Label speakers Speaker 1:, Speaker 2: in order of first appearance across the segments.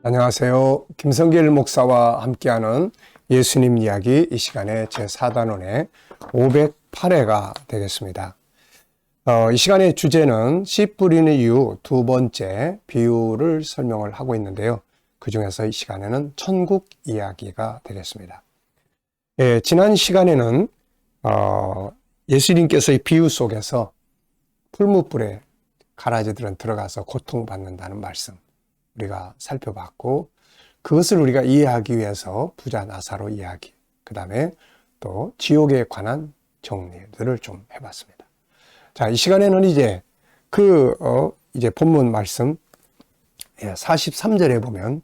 Speaker 1: 안녕하세요. 김성길 목사와 함께하는 예수님 이야기, 이 시간에 제4단원의 508회가 되겠습니다. 이 시간의 주제는 씨 뿌리는 이유 두 번째 비유를 설명을 하고 있는데요. 그 중에서 이 시간에는 천국 이야기가 되겠습니다. 지난 시간에는 예수님께서 이 비유 속에서 풀무불에 가라지들은 들어가서 고통받는다는 말씀 우리가 살펴봤고, 그것을 우리가 이해하기 위해서 부자 나사로 이야기, 그 다음에 또 지옥에 관한 정리들을 좀 해봤습니다. 자, 이 시간에는 이제 이제 본문 말씀 43절에 보면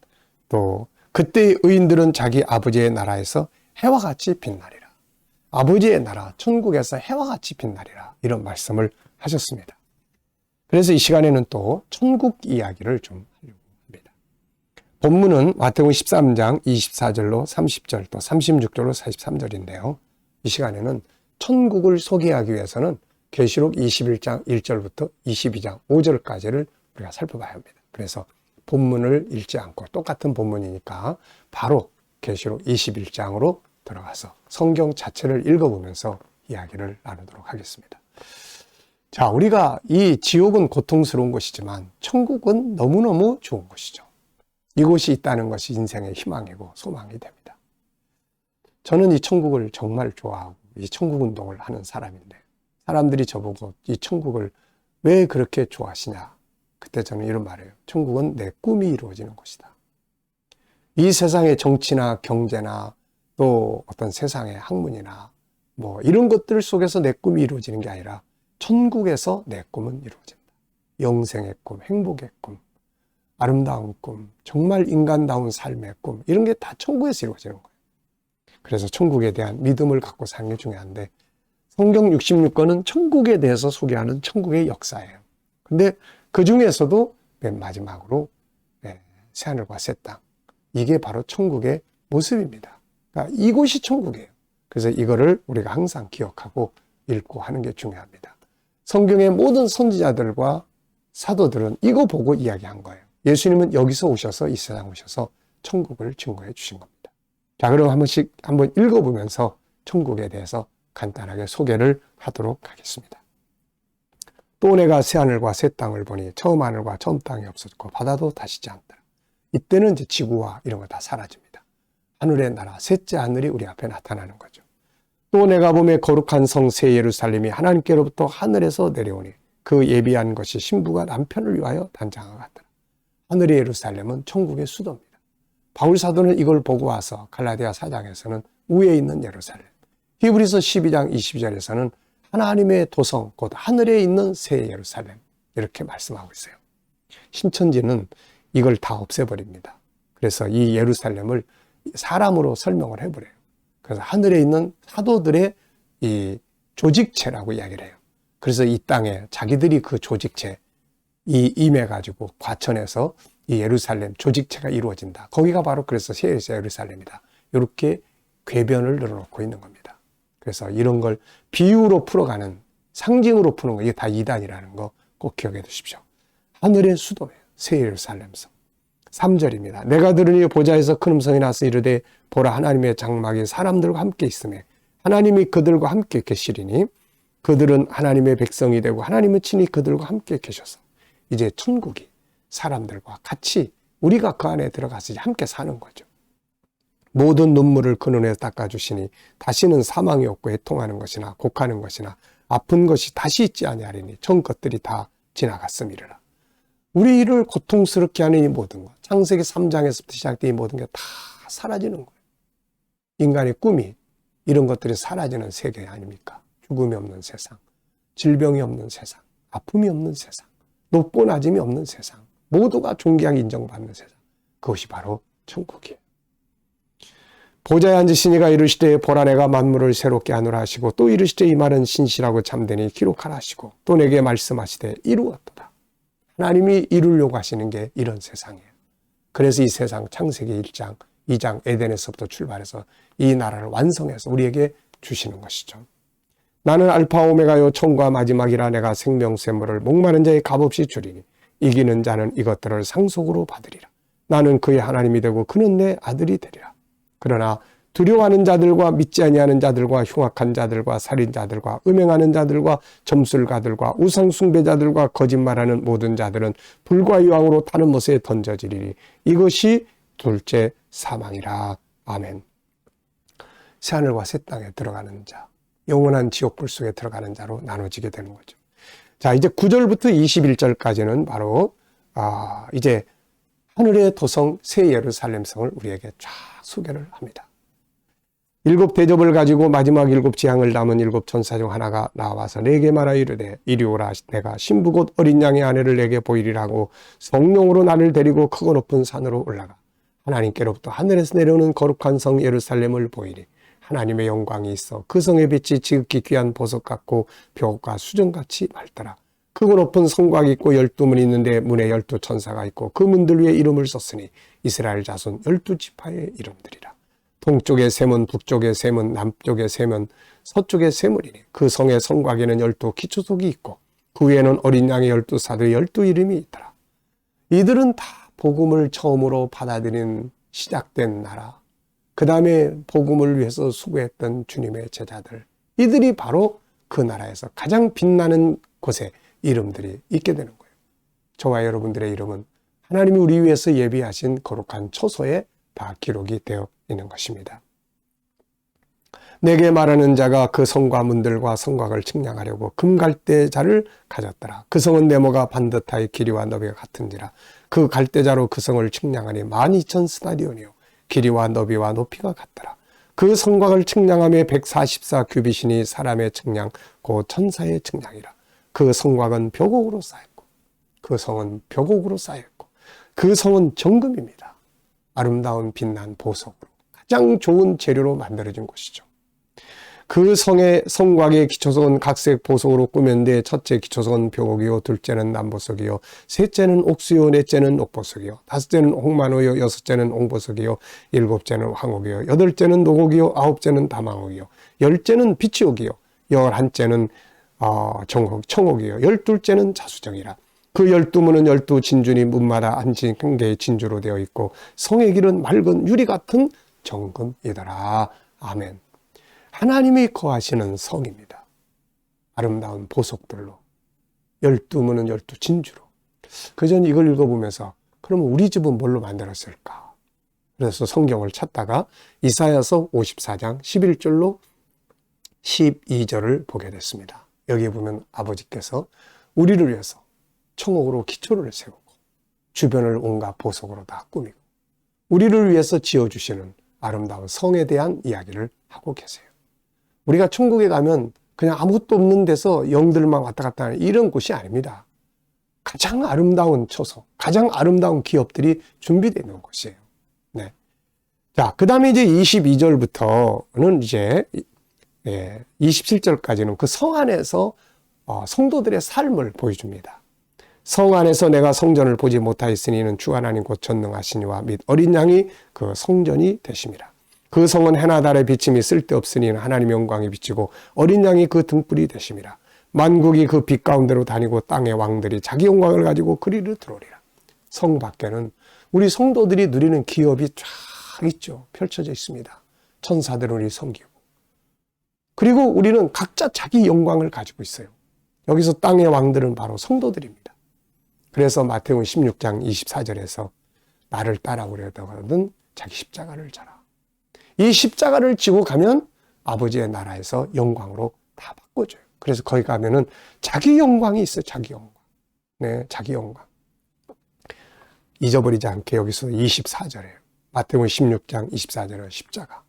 Speaker 1: 또 그때 의인들은 자기 아버지의 나라에서 해와 같이 빛나리라. 아버지의 나라, 천국에서 해와 같이 빛나리라. 이런 말씀을 하셨습니다. 그래서 이 시간에는 또 천국 이야기를 좀 하려고 합니다. 본문은 마태복음 13장 24절로 30절 또 36절로 43절인데요. 이 시간에는 천국을 소개하기 위해서는 계시록 21장 1절부터 22장 5절까지를 우리가 살펴봐야 합니다. 그래서 본문을 읽지 않고 똑같은 본문이니까 바로 계시록 21장으로 들어가서 성경 자체를 읽어보면서 이야기를 나누도록 하겠습니다. 자, 우리가 이 지옥은 고통스러운 곳이지만 천국은 너무너무 좋은 곳이죠. 이곳이 있다는 것이 인생의 희망이고 소망이 됩니다. 저는 이 천국을 정말 좋아하고 이 천국 운동을 하는 사람인데, 사람들이 저보고 이 천국을 왜 그렇게 좋아하시냐? 그때 저는 이런 말을 해요. 천국은 내 꿈이 이루어지는 곳이다. 이 세상의 정치나 경제나 또 어떤 세상의 학문이나 뭐 이런 것들 속에서 내 꿈이 이루어지는 게 아니라 천국에서 내 꿈은 이루어진다. 영생의 꿈, 행복의 꿈, 아름다운 꿈, 정말 인간다운 삶의 꿈, 이런 게 다 천국에서 이루어지는 거예요. 그래서 천국에 대한 믿음을 갖고 사는 게 중요한데, 성경 66권은 천국에 대해서 소개하는 천국의 역사예요. 근데 그 중에서도 맨 마지막으로 새하늘과 새 땅, 이게 바로 천국의 모습입니다. 그러니까 이곳이 천국이에요. 그래서 이거를 우리가 항상 기억하고 읽고 하는 게 중요합니다. 성경의 모든 선지자들과 사도들은 이거 보고 이야기한 거예요. 예수님은 여기서 오셔서 이 세상 오셔서 천국을 증거해 주신 겁니다. 자, 그럼 한번 읽어보면서 천국에 대해서 간단하게 소개를 하도록 하겠습니다. 또 내가 새하늘과 새 땅을 보니 처음 하늘과 처음 땅이 없었고 바다도 다시지 않더라. 이때는 이제 지구와 이런 거 다 사라집니다. 하늘의 나라, 셋째 하늘이 우리 앞에 나타나는 거죠. 또 내가 보매 거룩한 성 새 예루살렘이 하나님께로부터 하늘에서 내려오니 그 예비한 것이 신부가 남편을 위하여 단장한 것 같더라. 하늘의 예루살렘은 천국의 수도입니다. 바울 사도는 이걸 보고 와서 갈라디아 4장에서는 위에 있는 예루살렘, 히브리서 12장 22절에서는 하나님의 도성, 곧 하늘에 있는 새 예루살렘, 이렇게 말씀하고 있어요. 신천지는 이걸 다 없애버립니다. 그래서 이 예루살렘을 사람으로 설명을 해버려요. 그래서 하늘에 있는 사도들의 이 조직체라고 이야기를 해요. 그래서 이 땅에 자기들이 그 조직체 임해가지고 과천에서 이 예루살렘 조직체가 이루어진다. 거기가 바로 그래서 새 예루살렘이다. 이렇게 궤변을 늘어놓고 있는 겁니다. 그래서 이런 걸 비유로 풀어가는, 상징으로 푸는 거, 이게 다 이단이라는 거 꼭 기억해 두십시오. 하늘의 수도예요. 새 예루살렘성. 3절입니다. 내가 들으니 보좌에서 큰 음성이 나서 이르되 보라, 하나님의 장막이 사람들과 함께 있으며 하나님이 그들과 함께 계시리니 그들은 하나님의 백성이 되고 하나님은 친히 그들과 함께 계셔서 이제 천국이 사람들과 같이 우리가 그 안에 들어가서 함께 사는 거죠. 모든 눈물을 그 눈에 닦아주시니 다시는 사망이 없고 애통하는 것이나 곡하는 것이나 아픈 것이 다시 있지 아니하리니 전 것들이 다 지나갔음이라. 우리를 고통스럽게 하는 이 모든 것, 창세기 3장에서부터 시작된 이 모든 게 다 사라지는 거예요. 인간의 꿈이 이런 것들이 사라지는 세계 아닙니까? 죽음이 없는 세상, 질병이 없는 세상, 아픔이 없는 세상, 높고 낮음이 없는 세상, 모두가 존귀하게 인정받는 세상, 그것이 바로 천국이에요. 보좌에 앉으신 이가 이르시되 보라, 내가 만물을 새롭게 하노라 하시고 또 이르시되 이 말은 신실하고 참되니 기록하라 하시고 또 내게 말씀하시되 이루었도다. 하나님이 이루려고 하시는 게 이런 세상이에요. 그래서 이 세상 창세기 1장, 2장 에덴에서부터 출발해서 이 나라를 완성해서 우리에게 주시는 것이죠. 나는 알파 오메가요 처음과 마지막이라. 내가 생명샘물을 목마른 자의 값없이 주리니 이기는 자는 이것들을 상속으로 받으리라. 나는 그의 하나님이 되고 그는 내 아들이 되리라. 그러나 두려워하는 자들과 믿지 아니하는 자들과 흉악한 자들과 살인자들과 음행하는 자들과 점술가들과 우상 숭배자들과 거짓말하는 모든 자들은 불과 유황으로 타는 못에 던져지리니 이것이 둘째 사망이라. 아멘. 새하늘과 새 땅에 들어가는 자, 영원한 지옥불 속에 들어가는 자로 나눠지게 되는 거죠. 자, 이제 9절부터 21절까지는 바로 이제 하늘의 도성 새 예루살렘 성을 우리에게 쫙 소개를 합니다. 7 대접을 가지고 마지막 7 지향을 담은 7 천사 중 하나가 나와서 내게 말하 이르되 이리 오라. 내가 신부 곧 어린 양의 아내를 내게 보이리라고 성령으로 나를 데리고 크고 높은 산으로 올라가 하나님께로부터 하늘에서 내려오는 거룩한 성 예루살렘을 보이니 하나님의 영광이 있어 그 성의 빛이 지극히 귀한 보석 같고 벽과 수정같이 맑더라. 크고 높은 성곽이 있고 12문이 있는데 문에 12 천사가 있고 그 문들 위에 이름을 썼으니 이스라엘 자손 12지파의 이름들이라. 동쪽의 세 문, 북쪽의 세 문, 남쪽의 세 문, 서쪽의 세 문이니 그 성의 성곽에는 12 기초석이 있고 그 위에는 어린 양의 12사도의 12 이름이 있더라. 이들은 다 복음을 처음으로 받아들인 시작된 나라, 그 다음에 복음을 위해서 수고했던 주님의 제자들, 이들이 바로 그 나라에서 가장 빛나는 곳에 이름들이 있게 되는 거예요. 저와 여러분들의 이름은 하나님이 우리 위해서 예비하신 거룩한 초소에 다 기록이 되어 있는 것입니다. 내게 말하는 자가 그 성과 문들과 성곽을 측량하려고 금갈대자를 가졌더라. 그 성은 네모가 반듯하여 길이와 너비가 같은지라. 그 갈대자로 그 성을 측량하니 12,000 스타디온이요 길이와 너비와 높이가 같더라. 그 성곽을 측량함에 144 규빗이니 사람의 측량 곧 천사의 측량이라. 그 성곽은 벽옥으로 쌓였고 그 성은 벽옥으로 쌓였고 그 성은 정금입니다. 아름다운 빛난 보석으로 가장 좋은 재료로 만들어진 곳이죠. 그 성의 성곽의 기초석은 각색 보석으로 꾸몄는데 첫째 기초석은 벽옥이요 둘째는 남보석이요 셋째는 옥수요 넷째는 옥보석이요 다섯째는 홍만호요 여섯째는 홍보석이요 일곱째는 황옥이요 여덟째는 노곡이요 아홉째는 다망옥이요 열째는 비치옥이요 열한째는 청옥이요 12째는 자수정이라. 그 12문은 12 진주니 문마다 한 개의 진주로 되어 있고 성의 길은 맑은 유리 같은 정금이더라. 아멘. 하나님이 거하시는 성입니다. 아름다운 보석들로 12문은 12 진주로. 그전 이걸 읽어보면서 그러면 우리 집은 뭘로 만들었을까? 그래서 성경을 찾다가 이사야서 54장 11절로 12절을 보게 됐습니다. 여기 보면 아버지께서 우리를 위해서 청옥으로 기초를 세우고 주변을 온갖 보석으로 다 꾸미고 우리를 위해서 지어주시는 아름다운 성에 대한 이야기를 하고 계세요. 우리가 천국에 가면 그냥 아무것도 없는 데서 영들만 왔다 갔다 하는 이런 곳이 아닙니다. 가장 아름다운 초소, 가장 아름다운 기업들이 준비되어 있는 곳이에요. 네. 자, 그 다음에 이제 22절부터는 이제 27절까지는 그 성 안에서 성도들의 삶을 보여줍니다. 성 안에서 내가 성전을 보지 못하였으니 이는 주 하나님 곧 전능하시니와 및 어린 양이 그 성전이 되심이라. 그 성은 해나 달의 비침이 쓸데없으니 하나님의 영광이 비치고 어린 양이 그 등불이 되심이라. 만국이 그 빛 가운데로 다니고 땅의 왕들이 자기 영광을 가지고 그리로 들어오리라. 성 밖에는 우리 성도들이 누리는 기업이 쫙 있죠. 펼쳐져 있습니다. 천사들은 우리 섬기고 그리고 우리는 각자 자기 영광을 가지고 있어요. 여기서 땅의 왕들은 바로 성도들입니다. 그래서 마태복음 16장 24절에서 나를 따라오려거든 자기 십자가를 져라. 이 십자가를 지고 가면 아버지의 나라에서 영광으로 다 바꿔줘요. 그래서 거기 가면은 자기 영광이 있어요. 자기 영광. 네, 자기 영광. 잊어버리지 않게 여기서 24절이에요. 마태복음 16장 24절은 십자가.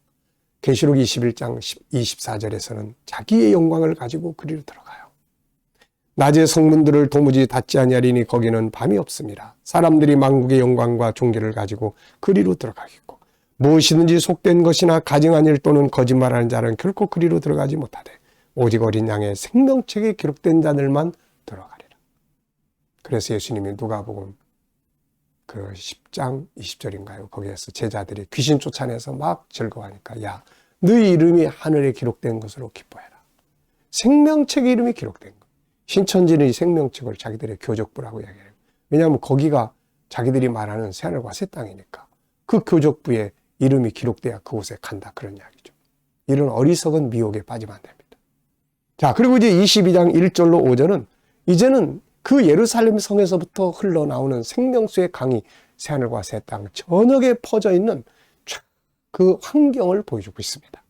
Speaker 1: 계시록 21장 24절에서는 자기의 영광을 가지고 그리로 들어가요. 낮에 성문들을 도무지 닫지 아니하리니 거기는 밤이 없습니다. 사람들이 만국의 영광과 존귀를 가지고 그리로 들어가겠고 무엇이든지 속된 것이나 가증한 일 또는 거짓말하는 자는 결코 그리로 들어가지 못하되 오직 어린 양의 생명책에 기록된 자들만 들어가리라. 그래서 예수님이 누가복음 그 10장 20절인가요? 거기에서 제자들이 귀신 쫓아내서 막 즐거워하니까 야, 너희 이름이 하늘에 기록된 것으로 기뻐해라. 생명책에 이름이 기록된 것. 신천지는 이 생명책을 자기들의 교적부라고 이야기해요. 왜냐하면 거기가 자기들이 말하는 새하늘과 새 땅이니까 그 교적부에 이름이 기록돼야 그곳에 간다, 그런 이야기죠. 이런 어리석은 미혹에 빠지면 안 됩니다. 자, 그리고 이제 22장 1절로 5절은 이제는 그 예루살렘 성에서부터 흘러나오는 생명수의 강이 새하늘과 새 땅 전역에 퍼져 있는 그 환경을 보여주고 있습니다.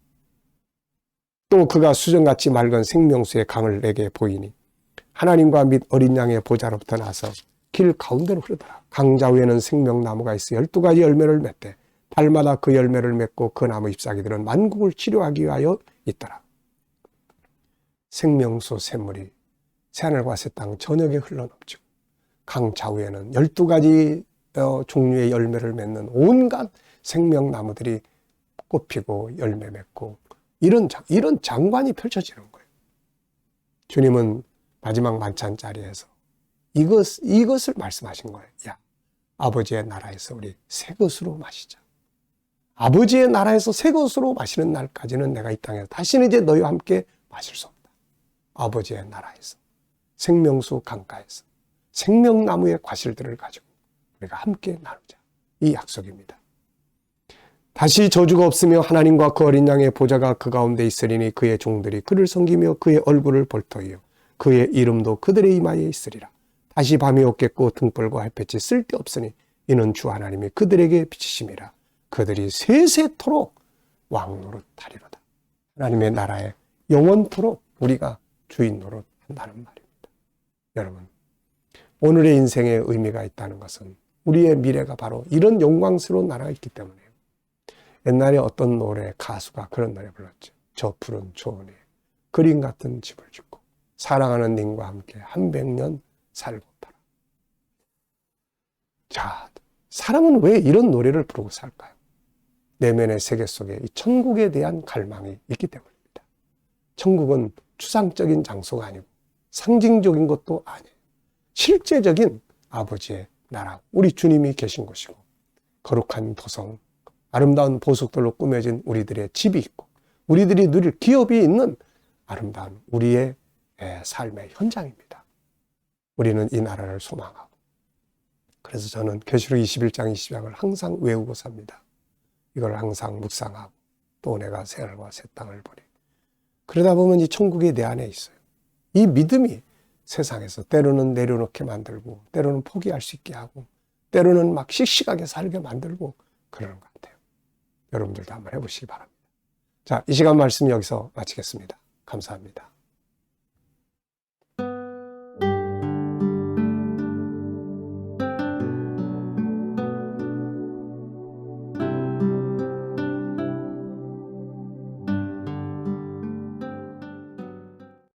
Speaker 1: 또 그가 수정같이 맑은 생명수의 강을 내게 보이니 하나님과 및 어린 양의 보좌로부터 나서 길 가운데로 흐르더라. 강 좌우에는 생명나무가 있어 12가지 열매를 맺되 달마다 그 열매를 맺고 그 나무 잎사귀들은 만국을 치료하기 위하여 있더라. 생명수 샘물이 새하늘과 새 땅 전역에 흘러넘치고 강 좌우에는 12가지 종류의 열매를 맺는 온갖 생명나무들이 꽃피고 열매 맺고 이런 장관이 펼쳐지는 거예요. 주님은 마지막 만찬 자리에서 이것을 말씀하신 거예요. 야, 아버지의 나라에서 우리 새 것으로 마시자. 아버지의 나라에서 새 것으로 마시는 날까지는 내가 이 땅에서 다시는 이제 너희와 함께 마실 수 없다. 아버지의 나라에서 생명수 강가에서 생명나무의 과실들을 가지고 우리가 함께 나누자. 이 약속입니다. 다시 저주가 없으며 하나님과 그 어린 양의 보좌가 그 가운데 있으리니 그의 종들이 그를 섬기며 그의 얼굴을 볼 터이요 그의 이름도 그들의 이마에 있으리라. 다시 밤이 없겠고 등불과 햇볕이 쓸데없으니 이는 주 하나님이 그들에게 비치심이라. 그들이 세세토록 왕노릇하리로다. 하나님의 나라에 영원토록 우리가 주인 노릇한다는 말입니다. 여러분, 오늘의 인생에 의미가 있다는 것은 우리의 미래가 바로 이런 영광스러운 나라가 있기 때문이에요. 옛날에 어떤 가수가 그런 노래 불렀죠. 저 푸른 초원에 그림 같은 집을 짓고 사랑하는 님과 함께 한 100년 살고파라. 자, 사람은 왜 이런 노래를 부르고 살까요? 내면의 세계 속에 이 천국에 대한 갈망이 있기 때문입니다. 천국은 추상적인 장소가 아니고 상징적인 것도 아니에요. 실제적인 아버지의 나라, 우리 주님이 계신 곳이고 거룩한 도성, 아름다운 보석들로 꾸며진 우리들의 집이 있고 우리들이 누릴 기업이 있는 아름다운 우리의 삶의 현장입니다. 우리는 이 나라를 소망하고 그래서 저는 계시록 21장 20장을 항상 외우고 삽니다. 이걸 항상 묵상하고 또 내가 새하늘과 새 땅을 보리. 그러다 보면 이 천국이 내 안에 있어요. 이 믿음이 세상에서 때로는 내려놓게 만들고 때로는 포기할 수 있게 하고 때로는 막 씩씩하게 살게 만들고 그러는 것 같아요. 여러분들도 한번 해보시기 바랍니다. 자, 이 시간 말씀 여기서 마치겠습니다. 감사합니다.